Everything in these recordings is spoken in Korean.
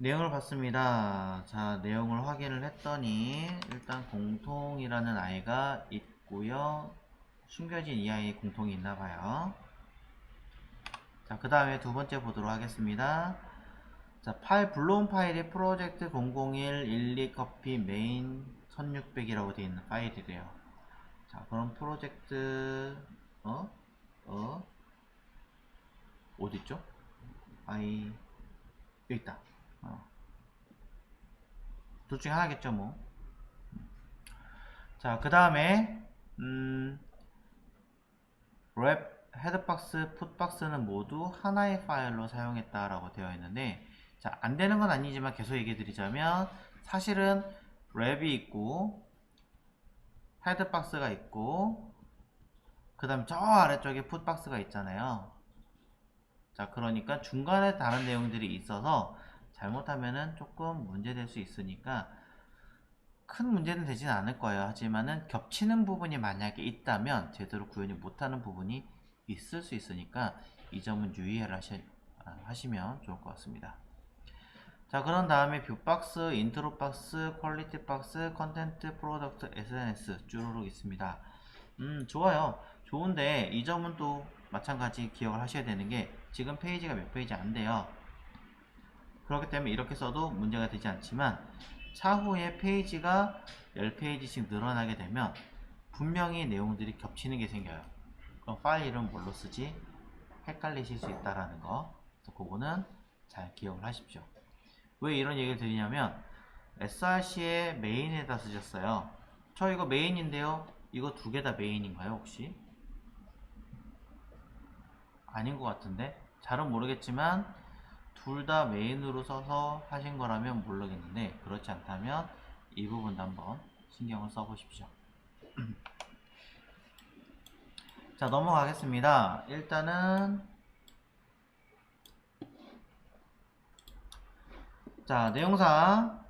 내용을 봤습니다. 자, 내용을 확인을 했더니 일단 공통이라는 아이가 있고요. 숨겨진 이 아이의 공통이 있나 봐요. 자, 그 다음에 두 번째 보도록 하겠습니다. 자, 불러온 파일이 프로젝트 001 12커피 메인 1600이라고 되어 있는 파일이래요. 자, 그럼 프로젝트 어? 어? 어딨죠? 여기 있다. 둘 중에 하나겠죠, 뭐. 자, 그 다음에 랩, 헤드박스, 풋박스는 모두 하나의 파일로 사용했다라고 되어 있는데, 자, 안 되는 건 아니지만 계속 얘기 드리자면, 사실은 랩이 있고, 헤드박스가 있고, 그 다음 저 아래쪽에 풋박스가 있잖아요. 자, 그러니까 중간에 다른 내용들이 있어서 잘못하면은 조금 문제될 수 있으니까 큰 문제는 되진 않을 거예요. 하지만은 겹치는 부분이 만약에 있다면 제대로 구현이 못하는 부분이 있을 수 있으니까 이 점은 유의를 하시면 좋을 것 같습니다. 자, 그런 다음에 뷰박스, 인트로 박스, 퀄리티 박스, 컨텐트, 프로덕트, SNS 쭈루룩 있습니다. 좋아요. 좋은데 이 점은 또 마찬가지 기억을 하셔야 되는 게 지금 페이지가 몇 페이지 안 돼요. 그렇기 때문에 이렇게 써도 문제가 되지 않지만 차후에 페이지가 10페이지씩 늘어나게 되면 분명히 내용들이 겹치는 게 생겨요. 그럼 파일 이름 뭘로 쓰지? 헷갈리실 수 있다라는 거. 그래서 그거는 잘 기억을 하십시오. 왜 이런 얘기를 드리냐면 src의 메인에다 쓰셨어요. 저 이거 메인인데요. 이거 두 개 다 메인인가요, 혹시? 아닌 것 같은데? 잘은 모르겠지만 둘 다 메인으로 써서 하신 거라면 모르겠는데 그렇지 않다면 이 부분도 한번 신경을 써보십시오. 자, 넘어가겠습니다. 일단은 자, 내용상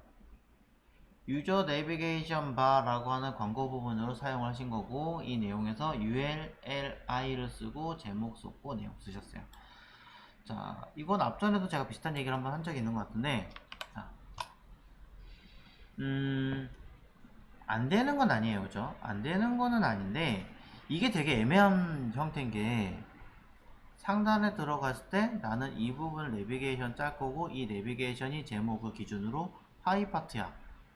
유저 내비게이션 바라고 하는 광고 부분으로 사용을 하신 거고 이 내용에서 ULLI를 쓰고 제목 썼고 내용 쓰셨어요. 자, 이건 앞전에도 제가 비슷한 얘기를 한번 한 적이 있는 것 같은데 자, 안 되는 건 아니에요, 그죠? 안 되는 거는 아닌데 이게 되게 애매한 형태인 게 상단에 들어갔을 때 나는 이 부분을 내비게이션 짤 거고 이 내비게이션이 제목을 기준으로 하위 파트야.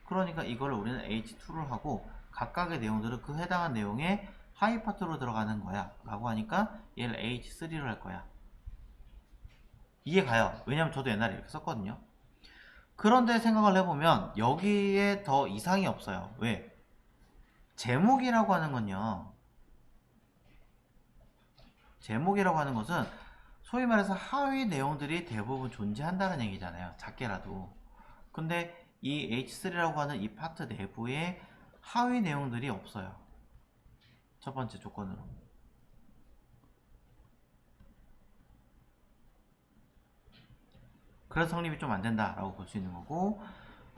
그러니까 이걸 우리는 H2를 하고 각각의 내용들은 그 해당한 내용에 하위 파트로 들어가는 거야 라고 하니까 얘를 H3로 할 거야. 이해 가요. 왜냐면 저도 옛날에 이렇게 썼거든요. 그런데 생각을 해보면 여기에 더 이상이 없어요. 왜? 제목이라고 하는 건요, 제목이라고 하는 것은 소위 말해서 하위 내용들이 대부분 존재한다는 얘기잖아요. 작게라도. 근데 이 H3라고 하는 이 파트 내부에 하위 내용들이 없어요. 첫 번째 조건으로. 그래서 성립이 좀 안 된다라고 볼 수 있는 거고,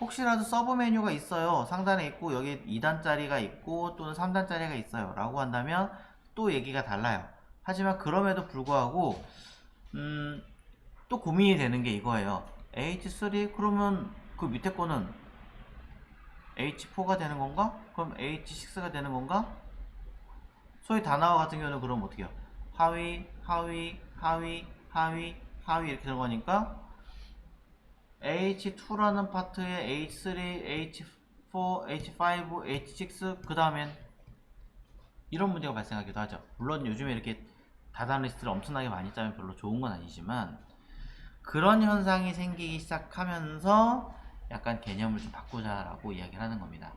혹시라도 서브 메뉴가 있어요. 상단에 있고 여기 2단짜리가 있고 또는 3단짜리가 있어요. 라고 한다면 또 얘기가 달라요. 하지만 그럼에도 불구하고 또 고민이 되는 게 이거예요. H3 그러면 그 밑에 거는 H4가 되는 건가? 그럼 H6가 되는 건가? 소위 다나와 같은 경우는 그럼 어떻게 해요? 하위, 하위, 하위, 하위, 하위 이렇게 들어가니까 H2라는 파트에 H3, H4, H5, H6 그 다음엔 이런 문제가 발생하기도 하죠. 물론 요즘에 이렇게 다단 리스트를 엄청나게 많이 짜면 별로 좋은 건 아니지만 그런 현상이 생기기 시작하면서 약간 개념을 좀 바꾸자라고 이야기를 하는 겁니다.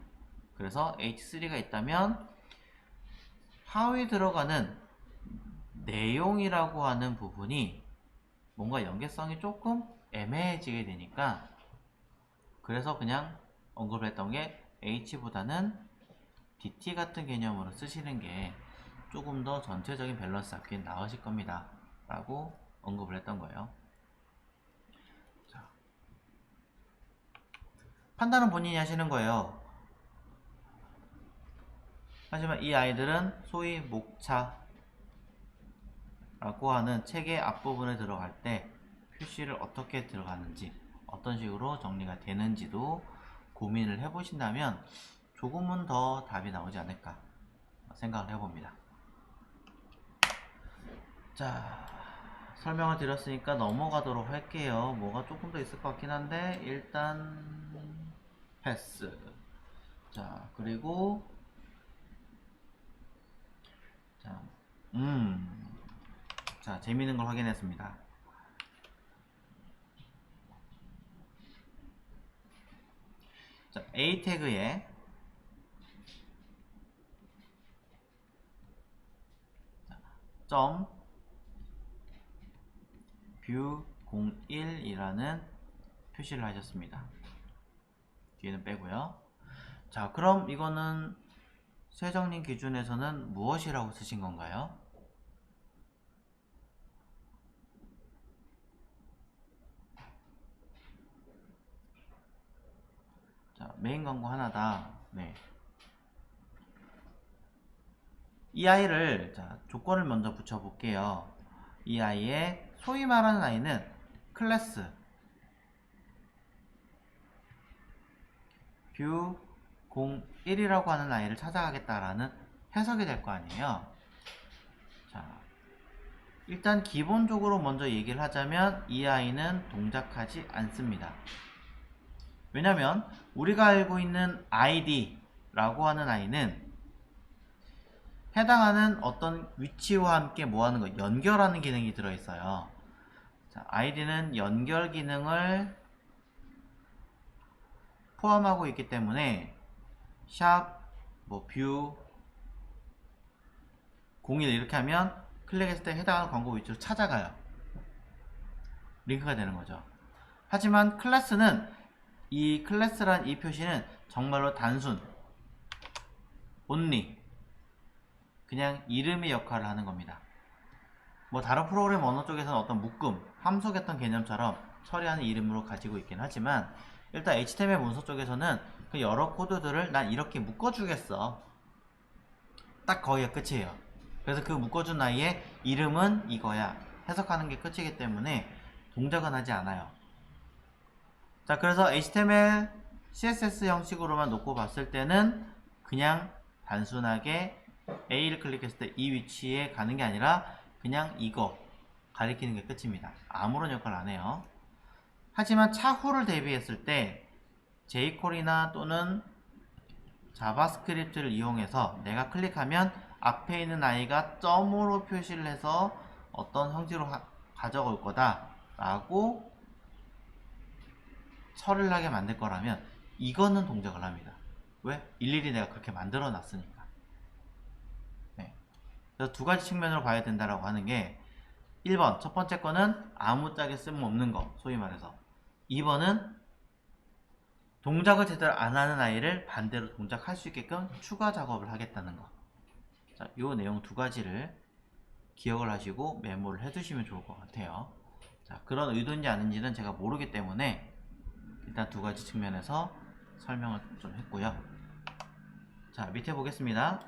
그래서 H3가 있다면 하위 들어가는 내용이라고 하는 부분이 뭔가 연계성이 조금 애매해지게 되니까 그래서 그냥 언급을 했던 게 H보다는 DT 같은 개념으로 쓰시는 게 조금 더 전체적인 밸런스 잡기 나으실 겁니다 라고 언급을 했던 거예요. 자, 판단은 본인이 하시는 거예요. 하지만 이 아이들은 소위 목차라고 하는 책의 앞부분에 들어갈 때 표시를 어떻게 들어가는지 어떤 식으로 정리가 되는지도 고민을 해보신다면 조금은 더 답이 나오지 않을까 생각을 해봅니다. 자, 설명을 드렸으니까 넘어가도록 할게요. 뭐가 조금 더 있을 것 같긴 한데 일단 패스. 자, 그리고 자, 자, 재미있는 걸 확인했습니다. 자, A 태그에 점 view 01이라는 표시를 하셨습니다. 뒤에는 빼고요. 자, 그럼 이거는 세정님 기준에서는 무엇이라고 쓰신 건가요? 자, 메인 광고 하나다. 네. 이 아이를 자, 조건을 먼저 붙여볼게요. 이 아이의 소위 말하는 아이는 클래스 view 01이라고 하는 아이를 찾아가겠다라는 해석이 될 거 아니에요. 자, 일단 기본적으로 먼저 얘기를 하자면 이 아이는 동작하지 않습니다. 왜냐면 우리가 알고 있는 id라고 하는 아이는 해당하는 어떤 위치와 함께 뭐하는 거 연결하는 기능이 들어있어요. 자, id는 연결 기능을 포함하고 있기 때문에 샵 뭐 view 01 이렇게 하면 클릭했을 때 해당하는 광고 위치로 찾아가요. 링크가 되는 거죠. 하지만 클래스는 이 클래스란 이 표시는 정말로 단순 only 그냥 이름의 역할을 하는 겁니다. 뭐 다른 프로그램 언어 쪽에서는 어떤 묶음, 함수겠던 개념처럼 처리하는 이름으로 가지고 있긴 하지만 일단 HTML 문서 쪽에서는 그 여러 코드들을 난 이렇게 묶어주겠어. 딱 거기가 끝이에요. 그래서 그 묶어준 아이의 이름은 이거야. 해석하는 게 끝이기 때문에 동작은 하지 않아요. 자, 그래서 HTML, CSS 형식으로만 놓고 봤을 때는 그냥 단순하게 A를 클릭했을 때 이 위치에 가는 게 아니라 그냥 이거 가리키는 게 끝입니다. 아무런 역할을 안 해요. 하지만 차후를 대비했을 때 jQuery나 또는 자바스크립트를 이용해서 내가 클릭하면 앞에 있는 아이가 점으로 표시를 해서 어떤 형태로 가져올 거다 라고 처리를 하게 만들 거라면 이거는 동작을 합니다. 왜? 일일이 내가 그렇게 만들어 놨으니까. 네. 그래서 두 가지 측면으로 봐야 된다라고 하는 게 1번 첫 번째 거는 아무짝에 쓸모없는 거 소위 말해서 2번은 동작을 제대로 안 하는 아이를 반대로 동작할 수 있게끔 추가 작업을 하겠다는 거. 자, 요 내용 두 가지를 기억을 하시고 메모를 해두시면 좋을 것 같아요. 자, 그런 의도인지 아닌지는 제가 모르기 때문에 일단 두 가지 측면에서 설명을 좀 했고요. 자, 밑에 보겠습니다.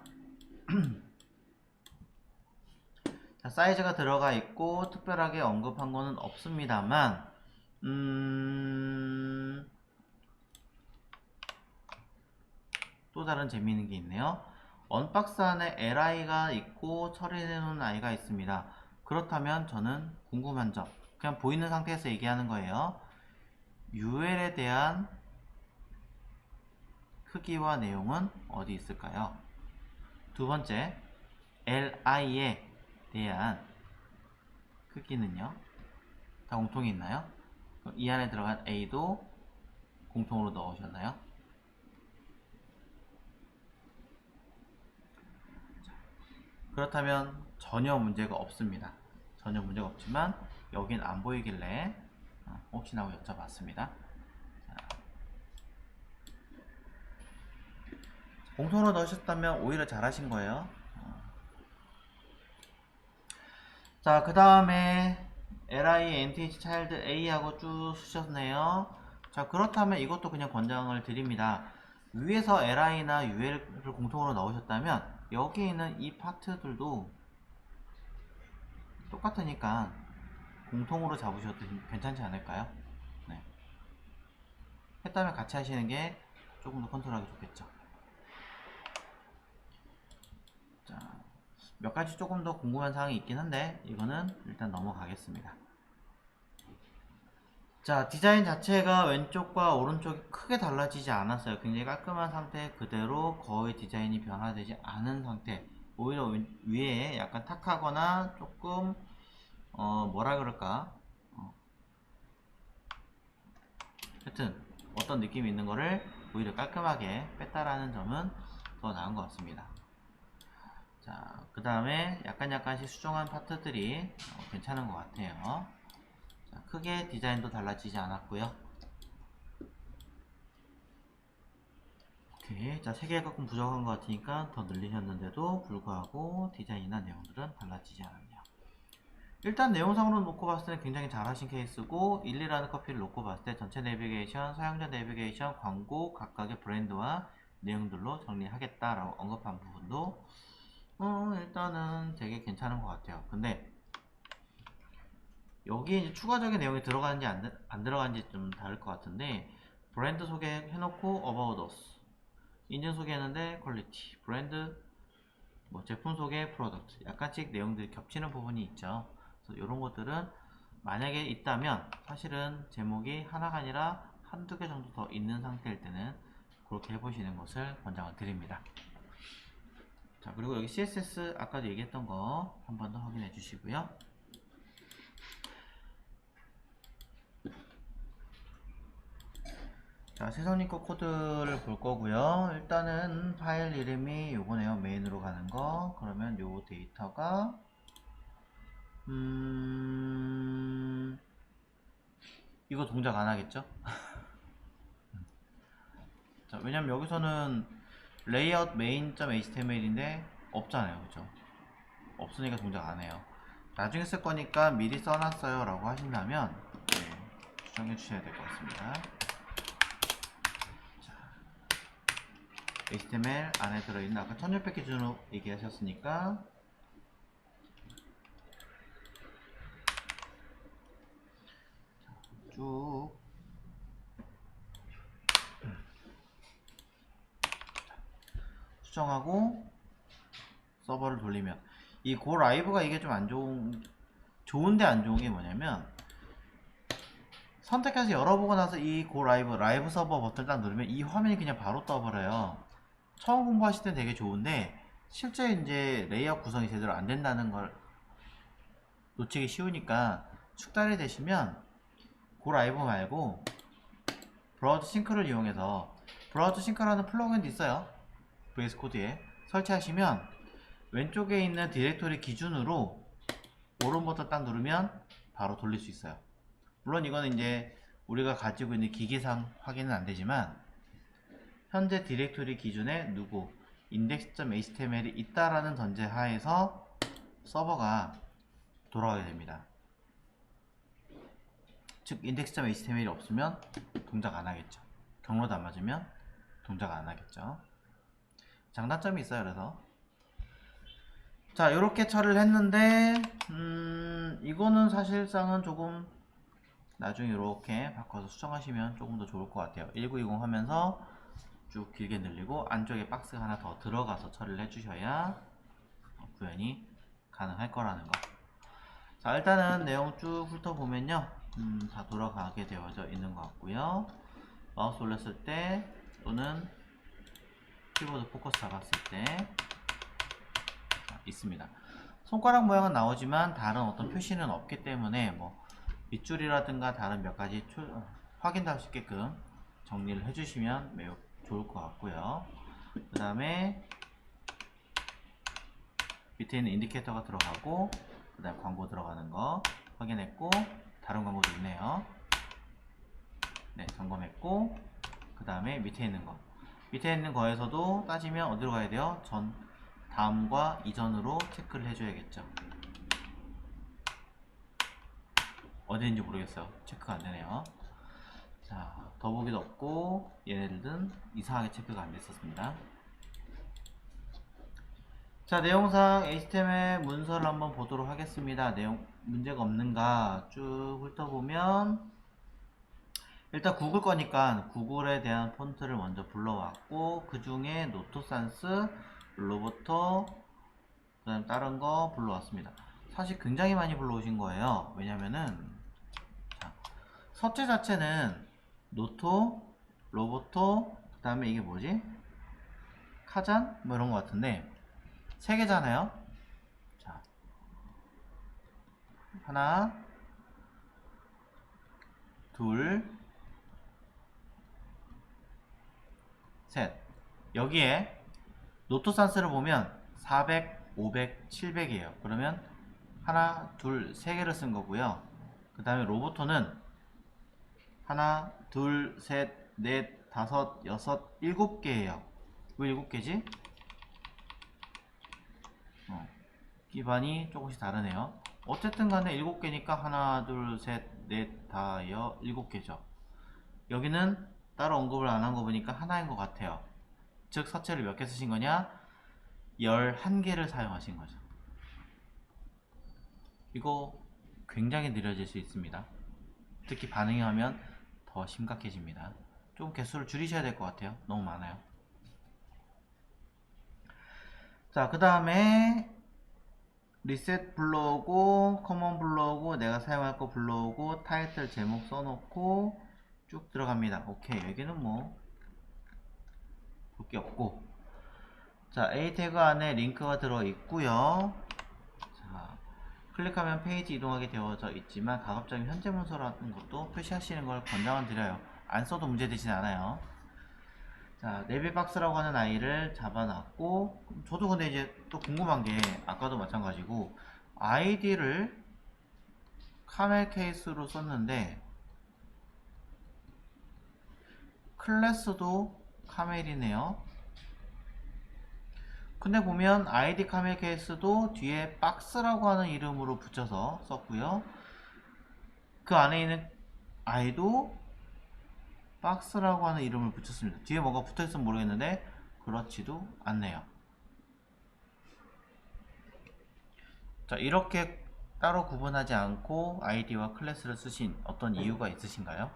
자, 사이즈가 들어가 있고 특별하게 언급한 거는 없습니다만 또 다른 재미있는 게 있네요. 언박스 안에 li가 있고 처리해 놓은 아이가 있습니다. 그렇다면 저는 궁금한 점 그냥 보이는 상태에서 얘기하는 거예요. UL에 대한 크기와 내용은 어디 있을까요? 두 번째, li에 대한 크기는요? 다 공통이 있나요? 그럼 이 안에 들어간 a도 공통으로 넣으셨나요? 그렇다면 전혀 문제가 없습니다. 전혀 문제가 없지만 여긴 안 보이길래 혹시나 하고 여쭤봤습니다. 공통으로 넣으셨다면 오히려 잘하신 거예요. 자, 그 다음에 li, nth, child a하고 쭉 쓰셨네요. 자, 그렇다면 이것도 그냥 권장을 드립니다. 위에서 li나 ul을 공통으로 넣으셨다면 여기 있는 이 파트들도 똑같으니까 공통으로 잡으셔도 괜찮지 않을까요? 네. 했다면 같이 하시는 게 조금 더 컨트롤하기 좋겠죠. 자, 몇 가지 조금 더 궁금한 사항이 있긴 한데 이거는 일단 넘어가겠습니다. 자, 디자인 자체가 왼쪽과 오른쪽이 크게 달라지지 않았어요. 굉장히 깔끔한 상태 그대로 거의 디자인이 변화되지 않은 상태. 오히려 위에 약간 탁하거나 조금 뭐라 그럴까, 하여튼 어떤 느낌이 있는 거를 오히려 깔끔하게 뺐다라는 점은 더 나은 것 같습니다. 자, 그 다음에 약간씩 수정한 파트들이 괜찮은 것 같아요. 자, 크게 디자인도 달라지지 않았고요. 오케이. 자, 3개가 조금 부족한 것 같으니까 더 늘리셨는데도 불구하고 디자인이나 내용들은 달라지지 않았네요. 일단 내용상으로 놓고 봤을 때는 굉장히 잘하신 케이스고 1,2라는 커피를 놓고 봤을 때 전체 내비게이션, 사용자 내비게이션, 광고, 각각의 브랜드와 내용들로 정리하겠다라고 언급한 부분도 일단은 되게 괜찮은 것 같아요. 근데 여기에 이제 추가적인 내용이 들어가는지 안 들어가는지 좀 다를 것 같은데, 브랜드 소개해놓고 About Us, 인증 소개했는데 퀄리티, 브랜드 뭐 제품 소개, 프로덕트, 약간씩 내용들이 겹치는 부분이 있죠. 그래서 이런 것들은 만약에 있다면 사실은 제목이 하나가 아니라 한두 개 정도 더 있는 상태일 때는 그렇게 해보시는 것을 권장을 드립니다. 자, 그리고 여기 CSS 아까도 얘기했던 거 한 번 더 확인해 주시고요. 자, 세선님 거 코드를 볼 거고요. 일단은 파일 이름이 요거네요. 메인으로 가는 거. 그러면 요 데이터가 이거 동작 안 하겠죠? 자, 왜냐면 여기서는 layout main.html인데 없잖아요. 그죠? 없으니까 동작 안 해요. 나중에 쓸 거니까 미리 써놨어요 라고 하신다면 수정해 주셔야 될 것 같습니다. 자, HTML 안에 들어있는 아까 1600 기준으로 얘기하셨으니까 쭉 수정하고 서버를 돌리면 이 고 라이브가 이게 좀 안 좋은데 안 좋은 게 뭐냐면, 선택해서 열어보고 나서 이 고 라이브 서버 버튼을 딱 누르면 이 화면이 그냥 바로 떠버려요. 처음 공부하실 때 되게 좋은데 실제 이제 레이아웃 구성이 제대로 안 된다는 걸 놓치기 쉬우니까 숙달이 되시면 고 라이브 말고 브라우저 싱크를 이용해서, 브라우저 싱크라는 플러그인도 있어요. VS 코드에 설치하시면 왼쪽에 있는 디렉토리 기준으로 오른 버튼 딱 누르면 바로 돌릴 수 있어요. 물론 이거는 이제 우리가 가지고 있는 기기상 확인은 안 되지만 현재 디렉토리 기준에 누구 index.html이 있다라는 전제 하에서 서버가 돌아가게 됩니다. 즉 index.html이 없으면 동작 안 하겠죠. 경로도 안 맞으면 동작 안 하겠죠. 장단점이 있어요. 그래서 자, 이렇게 처리를 했는데 이거는 사실상은 조금 나중에 이렇게 바꿔서 수정하시면 조금 더 좋을 것 같아요. 1920 하면서 쭉 길게 늘리고 안쪽에 박스가 하나 더 들어가서 처리를 해주셔야 구현이 가능할 거라는 거. 자, 일단은 내용 쭉 훑어보면요, 다 돌아가게 되어져 있는 것 같고요. 마우스 올렸을 때 또는 키보드 포커스 잡았을 때 있습니다. 손가락 모양은 나오지만 다른 어떤 표시는 없기 때문에 뭐 밑줄이라든가 다른 몇 가지 확인할 수 있게끔 정리를 해주시면 매우 좋을 것 같고요. 그 다음에 밑에 있는 인디케이터가 들어가고, 그 다음 광고 들어가는 거 확인했고, 다른 광고도 있네요. 네, 점검했고, 그 다음에 밑에 있는 거에서도 따지면 어디로 가야 돼요? 다음과 이전으로 체크를 해줘야겠죠. 어디인지 모르겠어요. 체크가 안 되네요. 자, 더보기도 없고 얘네들은 이상하게 체크가 안 됐었습니다. 자, 내용상 HTML 문서를 한번 보도록 하겠습니다. 내용 문제가 없는가 쭉 훑어보면 일단 구글 거니까 구글에 대한 폰트를 먼저 불러왔고, 그 중에 노트산스, 로보토, 그 다음 다른 거 불러왔습니다. 사실 굉장히 많이 불러오신 거예요. 왜냐면은 자, 서체 자체는 노토, 로보토, 그 다음에 이게 뭐지? 카잔? 뭐 이런 거 같은데 세 개잖아요. 자, 하나, 둘, 셋. 여기에 노토산스를 보면 400, 500, 700이에요. 그러면 하나, 둘, 세 개를 쓴 거고요. 그 다음에 로보토는 하나, 둘, 셋, 넷, 다섯, 여섯, 일곱 개예요. 왜 일곱 개지? 기반이 조금씩 다르네요. 어쨌든 간에 일곱 개니까 하나, 둘, 셋, 넷, 다, 일곱 개죠. 여기는 따로 언급을 안 한 거 보니까 하나인 것 같아요. 즉 서체를 몇 개 쓰신 거냐? 11개를 사용하신 거죠. 이거 굉장히 느려질 수 있습니다. 특히 반응하면 더 심각해집니다. 좀 개수를 줄이셔야 될 것 같아요. 너무 많아요. 자, 그 다음에 리셋 불러오고, 커먼 불러오고, 내가 사용할 거 불러오고, 타이틀 제목 써놓고 쭉 들어갑니다. 오케이, 여기는 뭐 볼 게 없고, 자, A 태그 안에 링크가 들어있고요. 자, 클릭하면 페이지 이동하게 되어져 있지만 가급적이면 현재 문서라는 것도 표시하시는 걸 권장을 드려요. 안 써도 문제되진 않아요. 자, 네비박스라고 하는 아이를 잡아놨고, 저도 근데 이제 또 궁금한 게 아까도 마찬가지고 아이디를 카멜 케이스로 썼는데 클래스도 카멜이네요. 근데 보면 아이디 카멜 케이스도 뒤에 박스라고 하는 이름으로 붙여서 썼고요. 그 안에 있는 아이도 박스라고 하는 이름을 붙였습니다. 뒤에 뭐가 붙어있으면 모르겠는데 그렇지도 않네요. 자, 이렇게 따로 구분하지 않고 아이디와 클래스를 쓰신 어떤 이유가 있으신가요?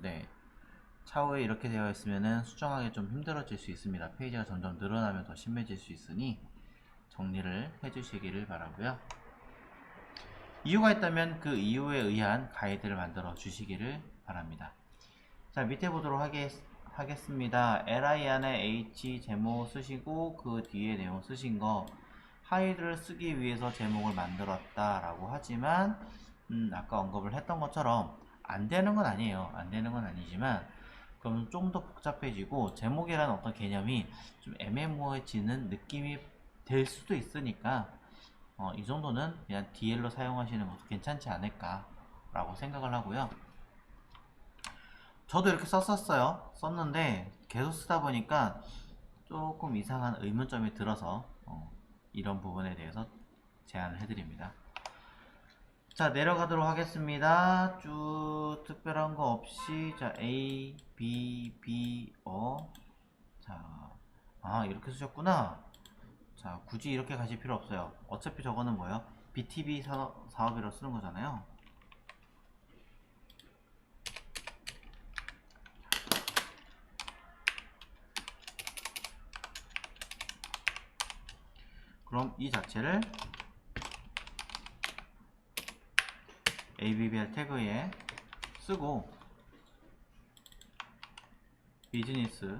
네. 차후에 이렇게 되어 있으면 수정하기 좀 힘들어질 수 있습니다. 페이지가 점점 늘어나면 더 심해질 수 있으니 정리를 해주시기를 바라고요. 이유가 있다면 그 이유에 의한 가이드를 만들어 주시기를 바랍니다. 자, 밑에 보도록 하겠습니다. li 안에 h 제목 쓰시고 그 뒤에 내용 쓰신 거 하이드를 쓰기 위해서 제목을 만들었다 라고 하지만 아까 언급을 했던 것처럼 안 되는 건 아니에요. 안 되는 건 아니지만 그럼 좀 더 복잡해지고 제목이라는 어떤 개념이 좀 애매모호해지는 느낌이 될 수도 있으니까 이 정도는 그냥 DL로 사용하시는 것도 괜찮지 않을까 라고 생각을 하고요. 저도 이렇게 썼었어요. 썼는데 계속 쓰다 보니까 조금 이상한 의문점이 들어서 이런 부분에 대해서 제안을 해드립니다. 자, 내려가도록 하겠습니다. 쭉 특별한 거 없이 자 A, B, B, 자, 이렇게 쓰셨구나. 자, 굳이 이렇게 가실 필요 없어요. 어차피 저거는 뭐예요? BTB 사업이라고 쓰는 거잖아요. 그럼 이 자체를 ABBR 태그에 쓰고 비즈니스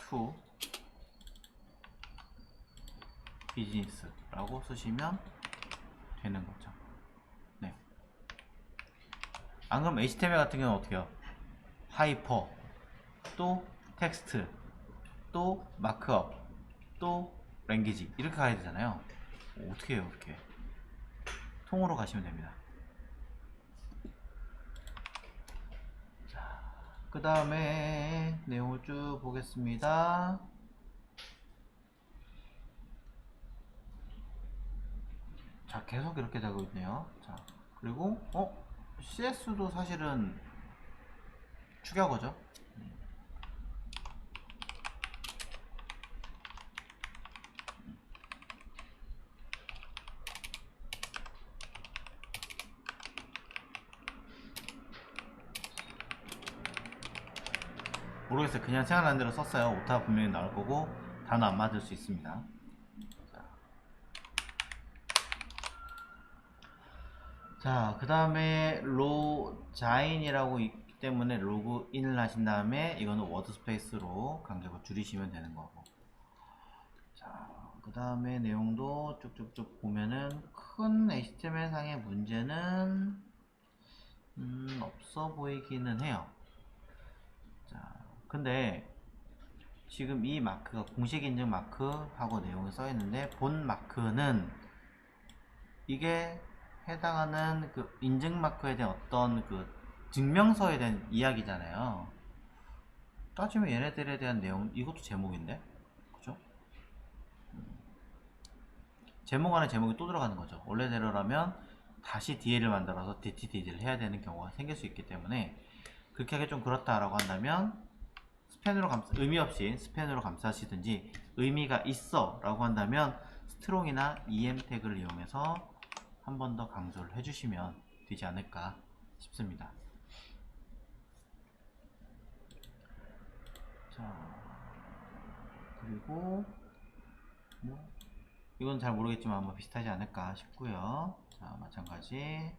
투 비즈니스라고 쓰시면 되는 거죠. 네. 안 그럼 HTML 같은 경우는 어떻게 해요? 하이퍼, 또 텍스트, 또 마크업, 또 랭귀지 이렇게 가야 되잖아요. 어떻게 해요? 이렇게 통으로 가시면 됩니다. 자, 그 다음에 내용을 쭉 보겠습니다. 자, 계속 이렇게 되고 있네요. 자, 그리고 CS도 사실은 축약어죠. 모르겠어요. 그냥 생각나는 대로 썼어요. 오타 분명히 나올 거고 단어 안 맞을 수 있습니다. 자, 그 다음에 로자인이라고 있기 때문에 로그인을 하신 다음에 이거는 워드스페이스로 간격을 줄이시면 되는 거고. 자, 그 다음에 내용도 쭉쭉쭉 보면은 큰 HTML상의 문제는 없어 보이기는 해요. 자, 근데 지금 이 마크가 공식 인증 마크하고 내용이 써 있는데 본 마크는 이게 해당하는 그 인증 마크에 대한 어떤 그 증명서에 대한 이야기잖아요. 따지면 얘네들에 대한 내용 이것도 제목인데, 그죠? 제목 안에 제목이 또 들어가는 거죠. 원래대로라면 다시 DL을 만들어서 DTD를 해야 되는 경우가 생길 수 있기 때문에 그렇게 하기 좀 그렇다라고 한다면 의미 없이 스펜으로 감싸시든지 의미가 있어 라고 한다면 스트롱이나 EM 태그를 이용해서 한 번 더 강조를 해주시면 되지 않을까 싶습니다. 자, 그리고 뭐 이건 잘 모르겠지만 아마 비슷하지 않을까 싶고요. 자, 마찬가지.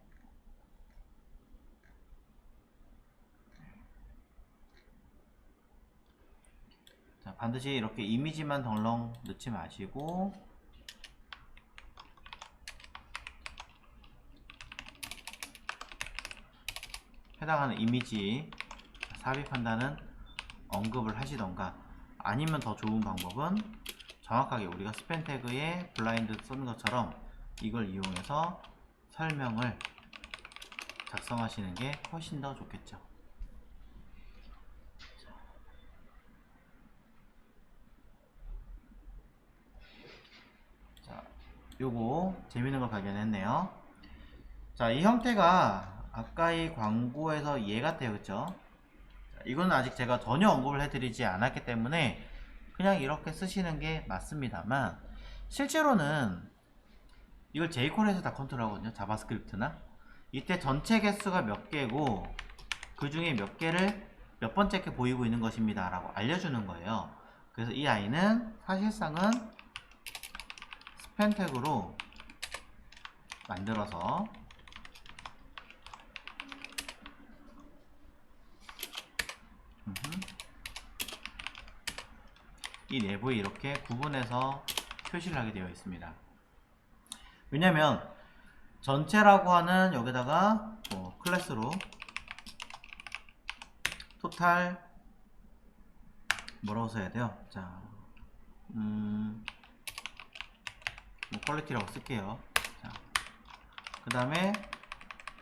자, 반드시 이렇게 이미지만 덜렁 넣지 마시고 해당하는 이미지 삽입한다는 언급을 하시던가, 아니면 더 좋은 방법은 정확하게 우리가 스팸 태그에 블라인드 쓰는 것처럼 이걸 이용해서 설명을 작성하시는 게 훨씬 더 좋겠죠. 자, 요거 재밌는 걸 발견했네요. 자, 이 형태가 아까의 광고에서 얘 같아요, 그쵸? 이거는 아직 제가 전혀 언급을 해드리지 않았기 때문에 그냥 이렇게 쓰시는 게 맞습니다만, 실제로는 이걸 jQuery에서 다 컨트롤하거든요. 자바스크립트나. 이때 전체 개수가 몇 개고 그 중에 몇 개를 몇 번째 게 보이고 있는 것입니다 라고 알려주는 거예요. 그래서 이 아이는 사실상은 스팸 태그로 만들어서 이 내부에 이렇게 구분해서 표시를 하게 되어 있습니다. 왜냐면 전체라고 하는 여기다가 뭐 클래스로 토탈 뭐라고 써야 돼요? 자, 뭐 퀄리티라고 쓸게요. 자, 그 다음에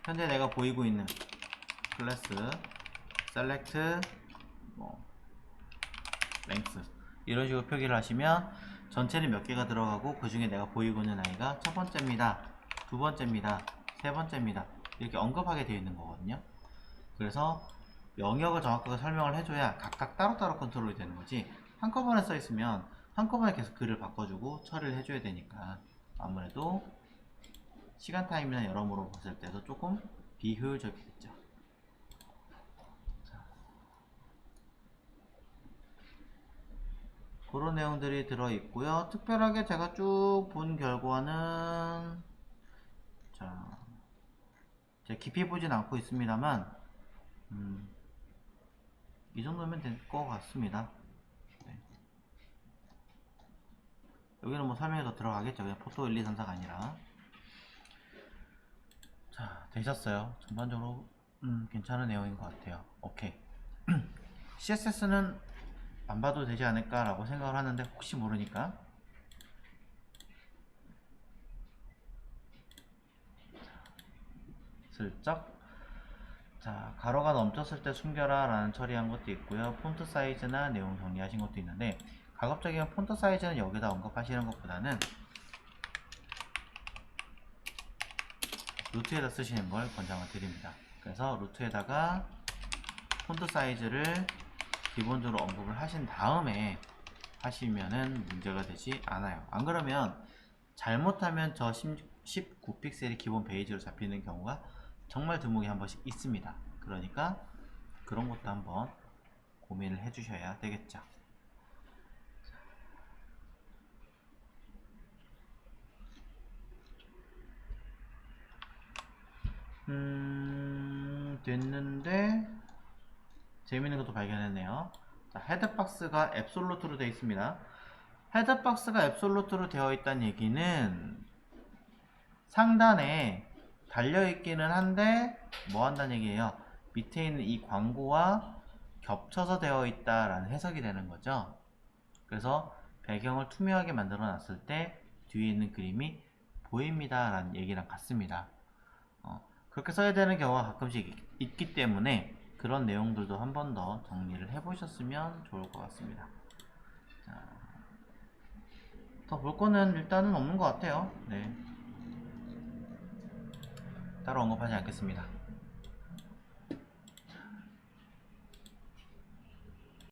현재 내가 보이고 있는 클래스 select 뭐 length 이런 식으로 표기를 하시면 전체는 몇 개가 들어가고 그 중에 내가 보이고 있는 아이가 첫 번째입니다, 두 번째입니다, 세 번째입니다 이렇게 언급하게 되어 있는 거거든요. 그래서 영역을 정확하게 설명을 해줘야 각각 따로따로 컨트롤이 되는 거지, 한꺼번에 써 있으면 한꺼번에 계속 글을 바꿔주고 처리를 해줘야 되니까 아무래도 시간 타임이나 여러모로 봤을 때도 조금 비효율적이겠죠. 그런 내용들이 들어있고요. 특별하게 제가 쭉 본 결과는 자, 제가 깊이 보진 않고 있습니다만 이 정도면 될 것 같습니다. 네. 여기는 뭐 설명이 더 들어가겠죠. 그냥 포토 1, 2, 3, 4가 아니라. 자, 되셨어요. 전반적으로 괜찮은 내용인 것 같아요. 오케이. CSS는 안 봐도 되지 않을까 라고 생각을 하는데 혹시 모르니까 슬쩍. 자, 가로가 넘쳤을 때 숨겨라 라는 처리한 것도 있고요. 폰트 사이즈나 내용 정리하신 것도 있는데, 가급적이면 폰트 사이즈는 여기다 언급하시는 것보다는 루트에다 쓰시는 걸 권장을 드립니다. 그래서 루트에다가 폰트 사이즈를 기본적으로 언급을 하신 다음에 하시면은 문제가 되지 않아요. 안 그러면 잘못하면 저 19픽셀이 기본 베이지로 잡히는 경우가 정말 드물게 한 번씩 있습니다. 그러니까 그런 것도 한번 고민을 해주셔야 되겠죠. 됐는데 재밌는 것도 발견했네요. 자, 헤드박스가 앱솔루트로 되어 있습니다. 헤드박스가 앱솔루트로 되어 있다는 얘기는 상단에 달려있기는 한데 뭐 한다는 얘기예요? 밑에 있는 이 광고와 겹쳐서 되어 있다라는 해석이 되는 거죠. 그래서 배경을 투명하게 만들어 놨을 때 뒤에 있는 그림이 보입니다 라는 얘기랑 같습니다. 그렇게 써야 되는 경우가 가끔씩 있기 때문에 그런 내용들도 한 번 더 정리를 해 보셨으면 좋을 것 같습니다. 더 볼 거는 일단은 없는 것 같아요. 네. 따로 언급하지 않겠습니다.